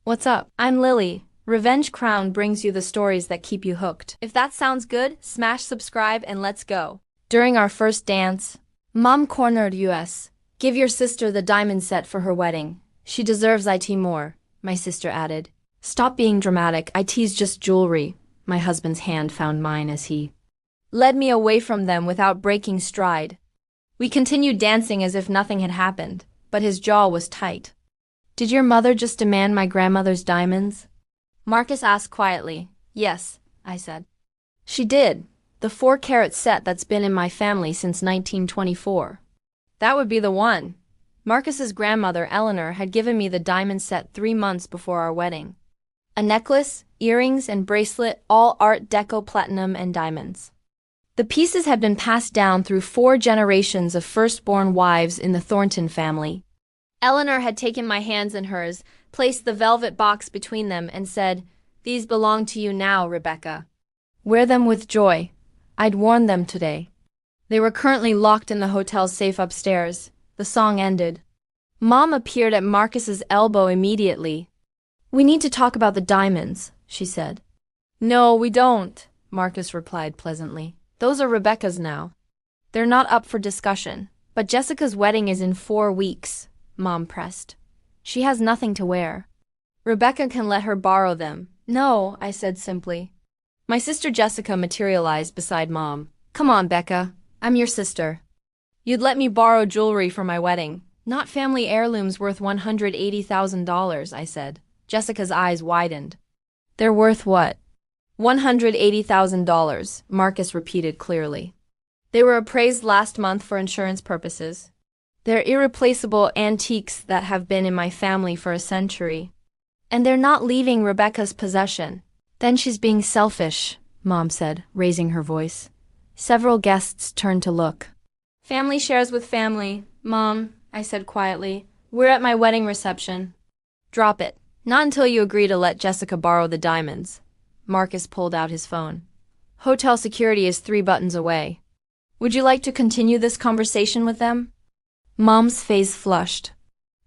What's up? I'm Lily. Revenge Crown brings you the stories that keep you hooked. If that sounds good, smash subscribe and let's go. During our first dance, Mom cornered us. Give your sister the diamond set for her wedding. She deserves it more, my sister added. Stop being dramatic, it's just jewelry. My husband's hand found mine as he led me away from them without breaking stride. We continued dancing as if nothing had happened, but his jaw was tight. Did your mother just demand my grandmother's diamonds? Marcus asked quietly. Yes, I said. She did. The 4-carat set that's been in my family since 1924. That would be the one. Marcus's grandmother, Eleanor, had given me the diamond set 3 months before our wedding. A necklace, earrings, and bracelet, all Art Deco platinum and diamonds. The pieces had been passed down through 4 generations of firstborn wives in the Thornton family. Eleanor had taken my hands in hers, placed the velvet box between them, and said, "These belong to you now, Rebecca. Wear them with joy. I'd worn them today." They were currently locked in the hotel's safe upstairs. The song ended. Mom appeared at Marcus's elbow immediately. "We need to talk about the diamonds," she said. "No, we don't," Marcus replied pleasantly. "Those are Rebecca's now. They're not up for discussion. But Jessica's wedding is in 4 weeks. Mom pressed. She has nothing to wear. Rebecca can let her borrow them. No, I said simply. My sister Jessica materialized beside Mom. Come on, Becca. I'm your sister. You'd let me borrow jewelry for my wedding. Not family heirlooms worth $180,000, I said. Jessica's eyes widened. They're worth what? $180,000, Marcus repeated clearly. They were appraised last month for insurance purposes. They're irreplaceable antiques that have been in my family for a century. And they're not leaving Rebecca's possession. Then she's being selfish, Mom said, raising her voice. Several guests turned to look. Family shares with family, Mom, I said quietly. We're at my wedding reception. Drop it. Not until you agree to let Jessica borrow the diamonds. Marcus pulled out his phone. Hotel security is 3 buttons away. Would you like to continue this conversation with them? Mom's face flushed.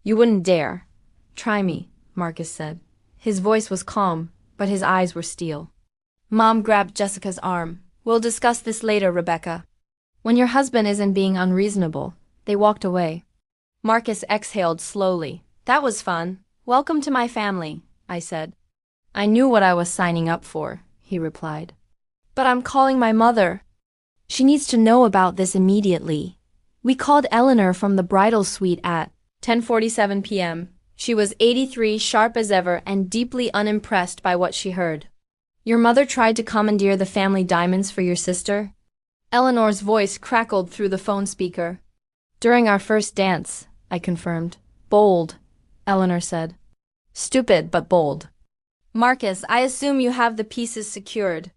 You wouldn't dare. Try me, Marcus said. His voice was calm, but his eyes were steel. Mom grabbed Jessica's arm. We'll discuss this later, Rebecca. When your husband isn't being unreasonable. They walked away. Marcus exhaled slowly. That was fun. Welcome to my family, I said. I knew what I was signing up for, he replied. But I'm calling my mother. She needs to know about this immediately. We called Eleanor from the bridal suite at 10:47 p.m. She was 83, sharp as ever, and deeply unimpressed by what she heard. Your mother tried to commandeer the family diamonds for your sister? Eleanor's voice crackled through the phone speaker. During our first dance, I confirmed. Bold, Eleanor said. Stupid, but bold. Marcus, I assume you have the pieces secured.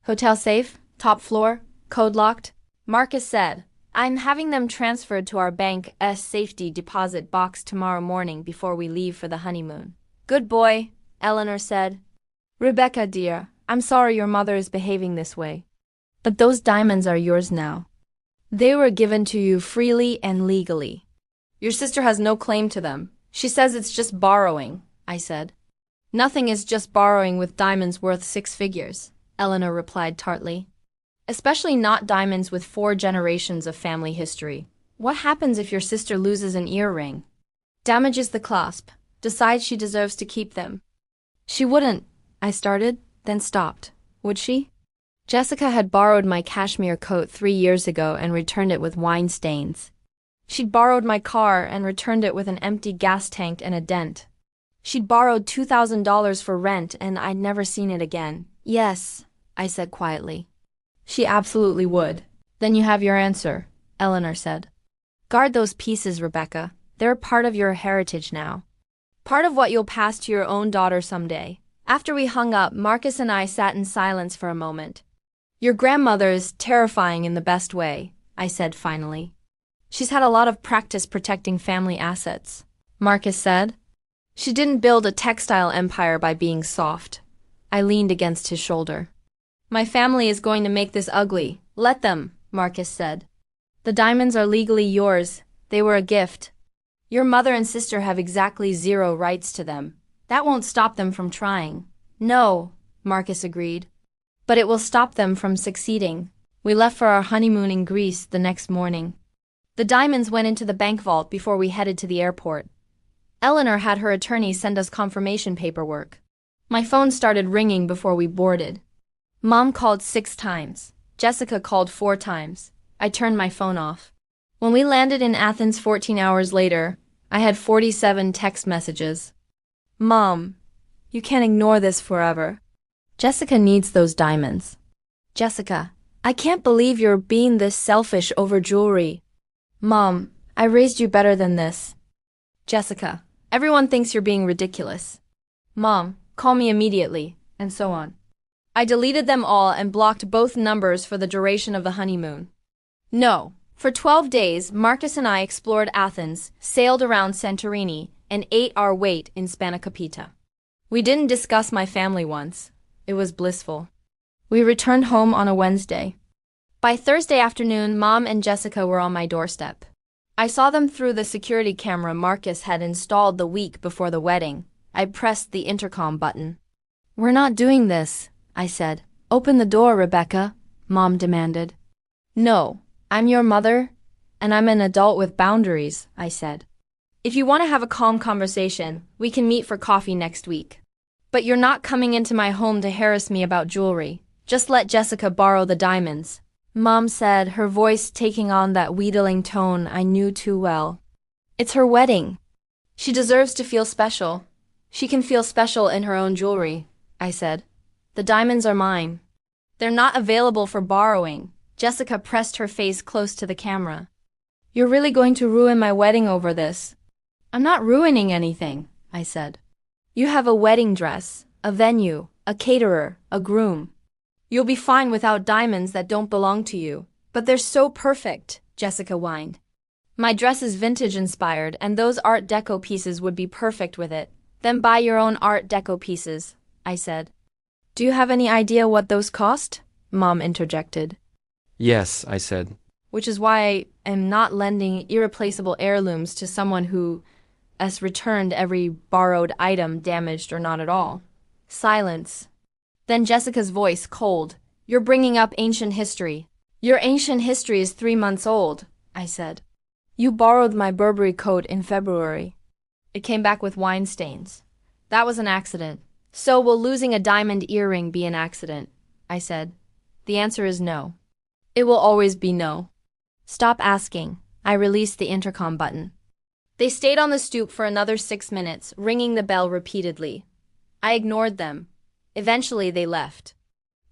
Hotel safe? Top floor? Code locked? Marcus said. I'm having them transferred to our bank's safety deposit box tomorrow morning before we leave for the honeymoon. Good boy, Eleanor said. Rebecca, dear, I'm sorry your mother is behaving this way. But those diamonds are yours now. They were given to you freely and legally. Your sister has no claim to them. She says it's just borrowing, I said. Nothing is just borrowing with diamonds worth 6 figures, Eleanor replied tartly. Especially not diamonds with 4 generations of family history. What happens if your sister loses an earring? Damages the clasp. Decides she deserves to keep them. She wouldn't, I started, then stopped. Would she? Jessica had borrowed my cashmere coat 3 years ago and returned it with wine stains. She'd borrowed my car and returned it with an empty gas tank and a dent. She'd borrowed $2,000 for rent and I'd never seen it again. Yes, I said quietly. She absolutely would. Then you have your answer, Eleanor said. Guard those pieces, Rebecca. They're part of your heritage now. Part of what you'll pass to your own daughter someday. After we hung up, Marcus and I sat in silence for a moment. Your grandmother is terrifying in the best way, I said finally. She's had a lot of practice protecting family assets, Marcus said. She didn't build a textile empire by being soft. I leaned against his shoulder. My family is going to make this ugly. Let them, Marcus said. The diamonds are legally yours. They were a gift. Your mother and sister have exactly 0 rights to them. That won't stop them from trying. No, Marcus agreed. But it will stop them from succeeding. We left for our honeymoon in Greece the next morning. The diamonds went into the bank vault before we headed to the airport. Eleanor had her attorney send us confirmation paperwork. My phone started ringing before we boarded. Mom called 6 times. Jessica called 4 times. I turned my phone off. When we landed in Athens 14 hours later, I had 47 text messages. Mom, you can't ignore this forever. Jessica needs those diamonds. Jessica, I can't believe you're being this selfish over jewelry. Mom, I raised you better than this. Jessica, everyone thinks you're being ridiculous. Mom, call me immediately, and so on. I deleted them all and blocked both numbers for the duration of the honeymoon. No. For 12 days, Marcus and I explored Athens, sailed around Santorini, and ate our weight in spanakopita. We didn't discuss my family once. It was blissful. We returned home on a Wednesday. By Thursday afternoon, Mom and Jessica were on my doorstep. I saw them through the security camera Marcus had installed the week before the wedding. I pressed the intercom button. We're not doing this, I said. Open the door, Rebecca, Mom demanded. No. I'm your mother, and I'm an adult with boundaries, I said. If you want to have a calm conversation, we can meet for coffee next week. But you're not coming into my home to harass me about jewelry. Just let Jessica borrow the diamonds, Mom said, her voice taking on that wheedling tone I knew too well. It's her wedding. She deserves to feel special. She can feel special in her own jewelry, I said. The diamonds are mine. They're not available for borrowing. Jessica pressed her face close to the camera. You're really going to ruin my wedding over this? I'm not ruining anything, I said. You have a wedding dress, a venue, a caterer, a groom. You'll be fine without diamonds that don't belong to you. But they're so perfect, Jessica whined. My dress is vintage inspired, and those Art Deco pieces would be perfect with it. Then buy your own Art Deco pieces, I said. Do you have any idea what those cost? Mom interjected. Yes, I said. Which is why I am not lending irreplaceable heirlooms to someone who has returned every borrowed item, damaged or not at all. Silence. Then Jessica's voice, cold. You're bringing up ancient history. Your ancient history is 3 months old, I said. You borrowed my Burberry coat in February. It came back with wine stains. That was an accident. So will losing a diamond earring be an accident? I said. The answer is no. It will always be no. Stop asking. I released the intercom button. They stayed on the stoop for another 6 minutes, ringing the bell repeatedly. I ignored them. Eventually, they left.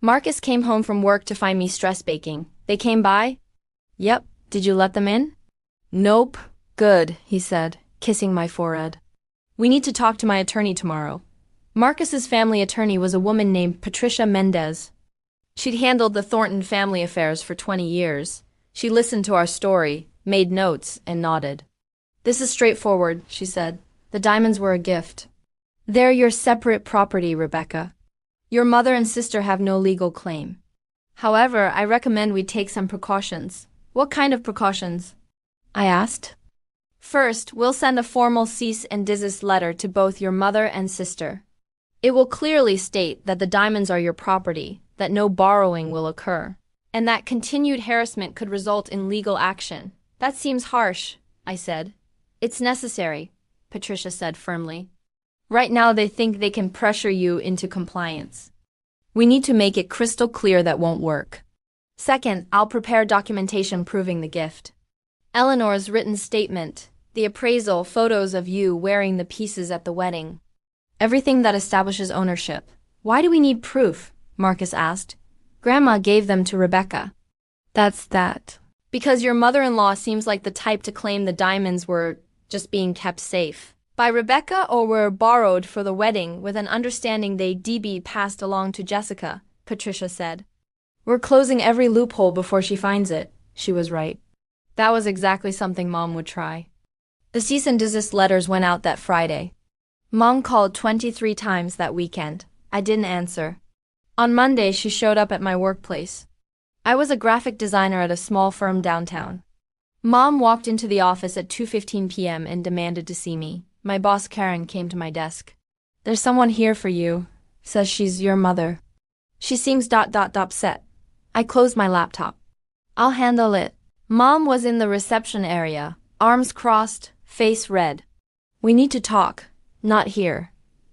Marcus came home from work to find me stress baking. They came by? Yep. Did you let them in? Nope. Good, he said, kissing my forehead. We need to talk to my attorney tomorrow. Marcus's family attorney was a woman named Patricia Mendez. She'd handled the Thornton family affairs for 20 years. She listened to our story, made notes, and nodded. This is straightforward, she said. The diamonds were a gift. They're your separate property, Rebecca. Your mother and sister have no legal claim. However, I recommend we take some precautions. What kind of precautions? I asked. First, we'll send a formal cease and desist letter to both your mother and sister. It will clearly state that the diamonds are your property, that no borrowing will occur, and that continued harassment could result in legal action. That seems harsh, I said. It's necessary, Patricia said firmly. Right now they think they can pressure you into compliance. We need to make it crystal clear that won't work. Second, I'll prepare documentation proving the gift. Eleanor's written statement, the appraisal, photos of you wearing the pieces at the wedding. Everything that establishes ownership. Why do we need proof? Marcus asked. Grandma gave them to Rebecca. That's that. Because your mother-in-law seems like the type to claim the diamonds were just being kept safe by Rebecca or were borrowed for the wedding with an understanding they'd be passed along to Jessica, Patricia said. We're closing every loophole before she finds it. She was right. That was exactly something Mom would try. The cease and desist letters went out that Friday. Mom called 23 times that weekend. I didn't answer. On Monday, she showed up at my workplace. I was a graphic designer at a small firm downtown. Mom walked into the office at 2:15 p.m. and demanded to see me. My boss Karen came to my desk. There's someone here for you. Says she's your mother. She seems upset. I closed my laptop. I'll handle it. Mom was in the reception area, arms crossed, face red. We need to talk. Not here,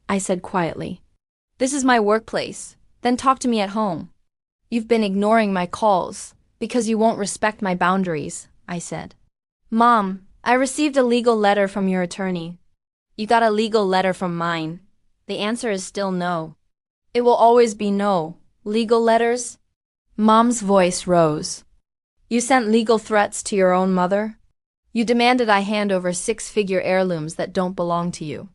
I said quietly. This is my workplace. Then talk to me at home. You've been ignoring my calls because you won't respect my boundaries, I said. Mom, I received a legal letter from your attorney. You got a legal letter from mine. The answer is still no. It will always be no. Legal letters? Mom's voice rose. You sent legal threats to your own mother? You demanded I hand over 6-figure heirlooms that don't belong to you,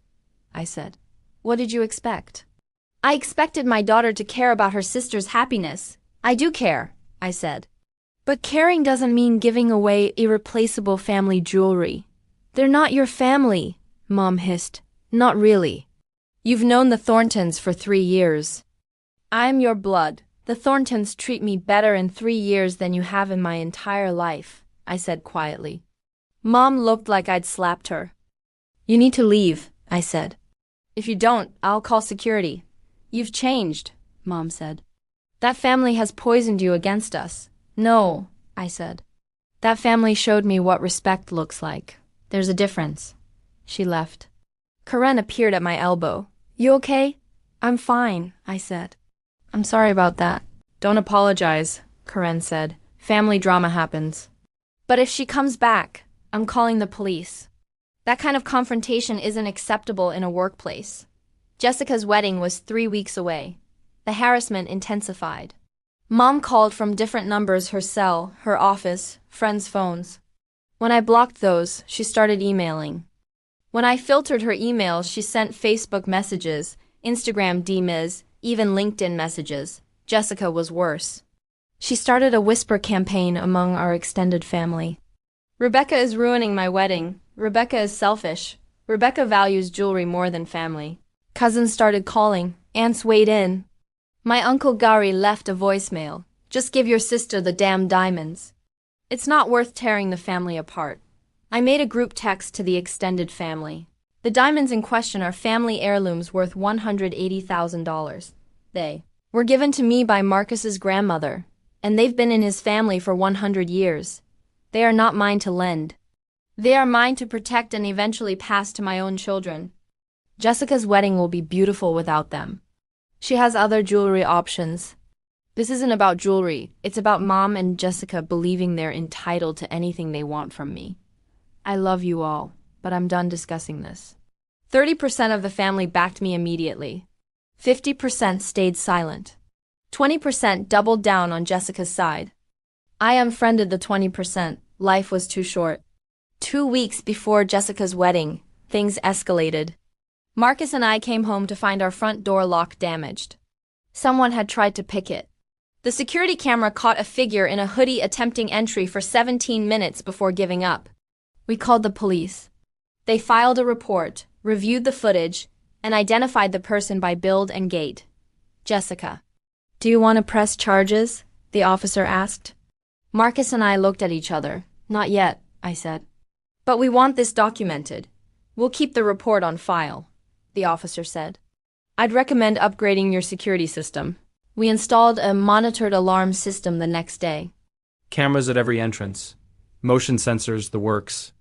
I said. What did you expect? I expected my daughter to care about her sister's happiness. I do care, I said. But caring doesn't mean giving away irreplaceable family jewelry. They're not your family, Mom hissed. Not really. You've known the Thorntons for 3 years. I'm your blood. The Thorntons treat me better in 3 years than you have in my entire life, I said quietly. Mom looked like I'd slapped her. You need to leave, I said. If you don't, I'll call security. You've changed, Mom said. That family has poisoned you against us. No, I said. That family showed me what respect looks like. There's a difference. She left. Karen appeared at my elbow. You okay? I'm fine, I said. I'm sorry about that. Don't apologize, Karen said. Family drama happens. But if she comes back, I'm calling the police. That kind of confrontation isn't acceptable in a workplace. Jessica's wedding was 3 weeks away. The harassment intensified. Mom called from different numbers: her cell, her office, friends' phones. When I blocked those, she started emailing. When I filtered her emails, she sent Facebook messages, Instagram DMs, even LinkedIn messages. Jessica was worse. She started a whisper campaign among our extended family. Rebecca is ruining my wedding. Rebecca is selfish. Rebecca values jewelry more than family. Cousins started calling. Aunts weighed in. My Uncle Gary left a voicemail. Just give your sister the damn diamonds. It's not worth tearing the family apart. I made a group text to the extended family. The diamonds in question are family heirlooms worth $180,000. They were given to me by Marcus's grandmother, and they've been in his family for 100 years. They are not mine to lend. They are mine to protect and eventually pass to my own children. Jessica's wedding will be beautiful without them. She has other jewelry options. This isn't about jewelry. It's about Mom and Jessica believing they're entitled to anything they want from me. I love you all, but I'm done discussing this. 30% of the family backed me immediately. 50% stayed silent. 20% doubled down on Jessica's side. I unfriended the 20%. Life was too short. 2 weeks before Jessica's wedding, things escalated. Marcus and I came home to find our front door lock damaged. Someone had tried to pick it. The security camera caught a figure in a hoodie attempting entry for 17 minutes before giving up. We called the police. They filed a report, reviewed the footage, and identified the person by build and gait. Jessica. Do you want to press charges? The officer asked. Marcus and I looked at each other. Not yet, I said. But we want this documented. We'll keep the report on file, the officer said. I'd recommend upgrading your security system. We installed a monitored alarm system the next day. Cameras at every entrance. Motion sensors, the works.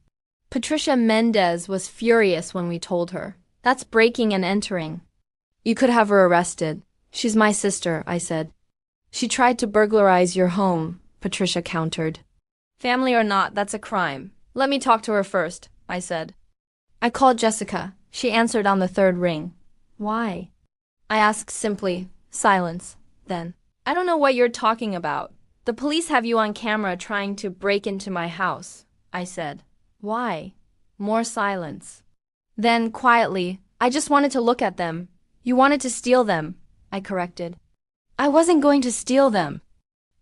Patricia Mendez was furious when we told her. That's breaking and entering. You could have her arrested. She's my sister, I said. She tried to burglarize your home, Patricia countered. Family or not, that's a crime. Let me talk to her first, I said. I called Jessica. She answered on the 3rd ring. Why? I asked simply. Silence. Then, I don't know what you're talking about. The police have you on camera trying to break into my house, I said. Why? More silence. Then, quietly, I just wanted to look at them. You wanted to steal them, I corrected. I wasn't going to steal them.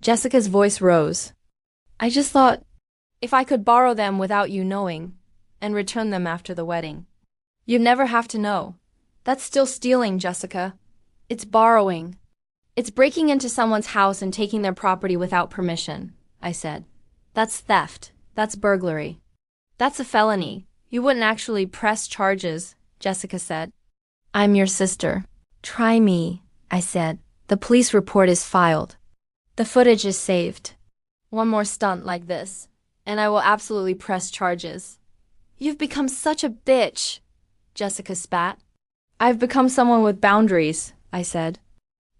Jessica's voice rose. I just thought, if I could borrow them without you knowing, and return them after the wedding. You'd never have to know. That's still stealing, Jessica. It's borrowing. It's breaking into someone's house and taking their property without permission, I said. That's theft. That's burglary. That's a felony. You wouldn't actually press charges, Jessica said. I'm your sister. Try me, I said. The police report is filed. The footage is saved. One more stunt like this, and I will absolutely press charges. You've become such a bitch, Jessica spat. I've become someone with boundaries, I said.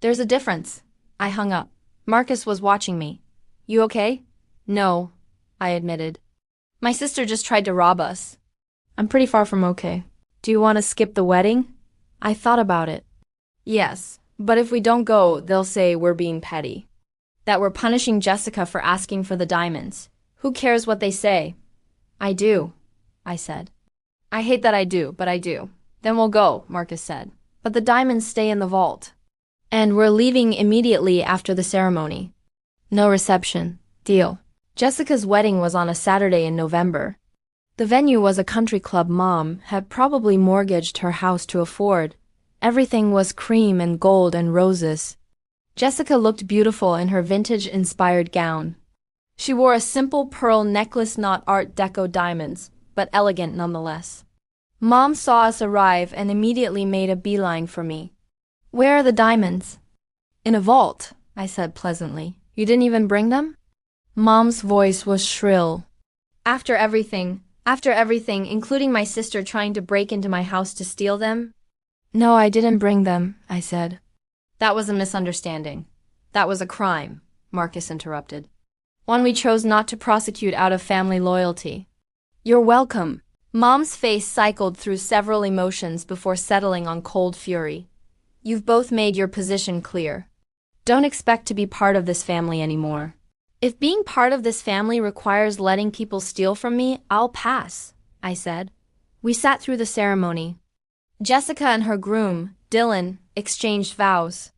There's a difference. I hung up. Marcus was watching me. You okay? No, I admitted. My sister just tried to rob us. I'm pretty far from okay. Do you want to skip the wedding? I thought about it. Yes, but if we don't go, they'll say we're being petty. That we're punishing Jessica for asking for the diamonds. Who cares what they say? I do, I said. I hate that I do, but I do. Then we'll go, Marcus said. But the diamonds stay in the vault. And we're leaving immediately after the ceremony. No reception. Deal. Jessica's wedding was on a Saturday in November. The venue was a country club Mom had probably mortgaged her house to afford. Everything was cream and gold and roses. Jessica looked beautiful in her vintage-inspired gown. She wore a simple pearl necklace, not Art Deco diamonds, but elegant nonetheless. Mom saw us arrive and immediately made a beeline for me. Where are the diamonds? In a vault, I said pleasantly. You didn't even bring them? Mom's voice was shrill. After everything, including my sister trying to break into my house to steal them? No, I didn't bring them, I said. That was a misunderstanding. That was a crime, Marcus interrupted. One we chose not to prosecute out of family loyalty. You're welcome. Mom's face cycled through several emotions before settling on cold fury. You've both made your position clear. Don't expect to be part of this family anymore. If being part of this family requires letting people steal from me, I'll pass, I said. We sat through the ceremony. Jessica and her groom, Dylan, exchanged vows.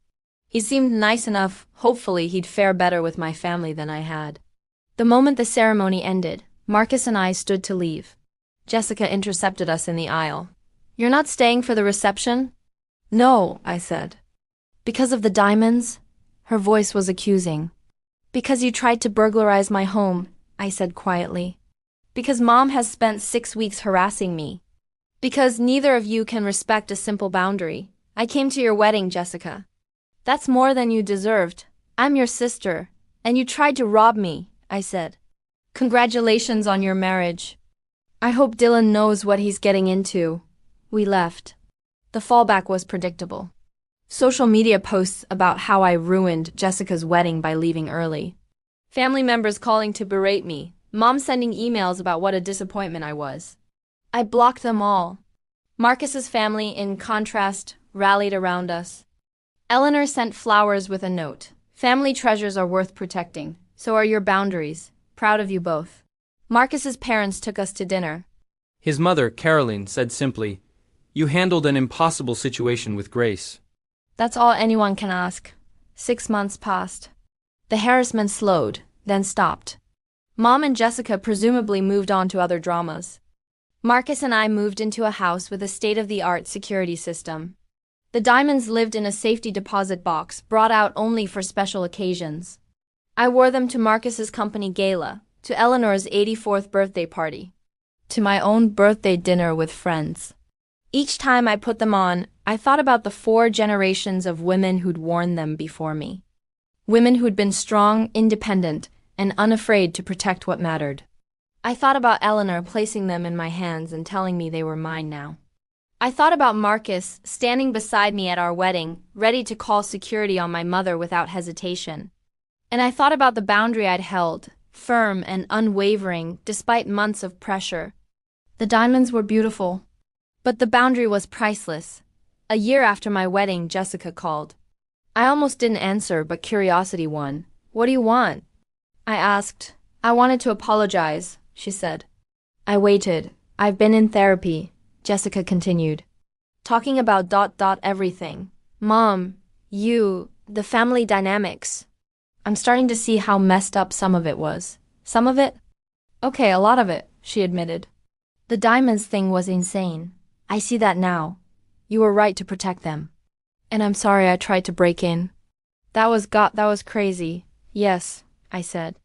He seemed nice enough. Hopefully he'd fare better with my family than I had. The moment the ceremony ended, Marcus and I stood to leave. Jessica intercepted us in the aisle. You're not staying for the reception? No, I said. Because of the diamonds? Her voice was accusing. Because you tried to burglarize my home, I said quietly. Because Mom has spent 6 weeks harassing me. Because neither of you can respect a simple boundary. I came to your wedding, Jessica. That's more than you deserved. I'm your sister, and you tried to rob me, I said. Congratulations on your marriage. I hope Dylan knows what he's getting into. We left. The fallback was predictable. Social media posts about how I ruined Jessica's wedding by leaving early. Family members calling to berate me. Mom sending emails about what a disappointment I was. I blocked them all. Marcus's family, in contrast, rallied around us. Eleanor sent flowers with a note. Family treasures are worth protecting. So are your boundaries. Proud of you both. Marcus's parents took us to dinner. His mother, Caroline, said simply, "You handled an impossible situation with grace." That's all anyone can ask. 6 months passed. The harassment slowed, then stopped. Mom and Jessica presumably moved on to other dramas. Marcus and I moved into a house with a state-of-the-art security system. The diamonds lived in a safety deposit box brought out only for special occasions. I wore them to Marcus's company gala, to Eleanor's 84th birthday party, to my own birthday dinner with friends. Each time I put them on, I thought about the 4 generations of women who'd worn them before me. Women who'd been strong, independent, and unafraid to protect what mattered. I thought about Eleanor placing them in my hands and telling me they were mine now. I thought about Marcus standing beside me at our wedding, ready to call security on my mother without hesitation. And I thought about the boundary I'd held, firm and unwavering despite months of pressure. The diamonds were beautiful, but the boundary was priceless. A year after my wedding, Jessica called. I almost didn't answer, but curiosity won. What do you want? I asked. I wanted to apologize, she said. I waited. I've been in therapy, Jessica continued. Talking about everything. Mom, you, the family dynamics. I'm starting to see how messed up some of it was. Some of it? Okay, a lot of it, she admitted. The diamonds thing was insane. I see that now. You were right to protect them. And I'm sorry I tried to break in. That was crazy. Yes, I said.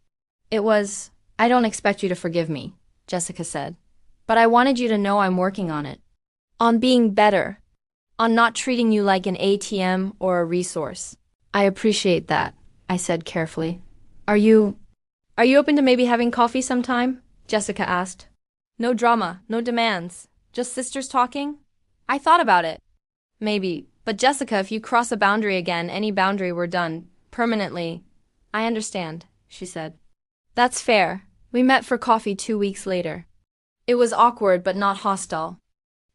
I don't expect you to forgive me, Jessica said. But I wanted you to know I'm working on it. On being better. on not treating you like an ATM or a resource. I appreciate that, I said carefully. Are you open to maybe having coffee sometime? Jessica asked. No drama, no demands. Just sisters talking? I thought about it. Maybe. But Jessica, if you cross a boundary again, any boundary, we're done. Permanently. I understand, she said. That's fair. We met for coffee 2 weeks later. It was awkward but not hostile.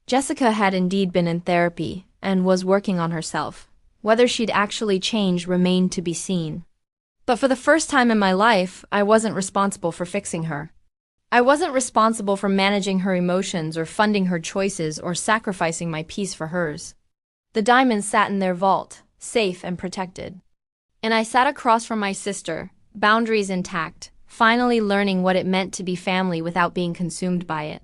Jessica had indeed been in therapy and was working on herself. Whether she'd actually changed remained to be seen. But for the first time in my life, I wasn't responsible for fixing her. I wasn't responsible for managing her emotions or funding her choices or sacrificing my peace for hers. The diamonds sat in their vault, safe and protected. And I sat across from my sister, boundaries intact, finally learning what it meant to be family without being consumed by it.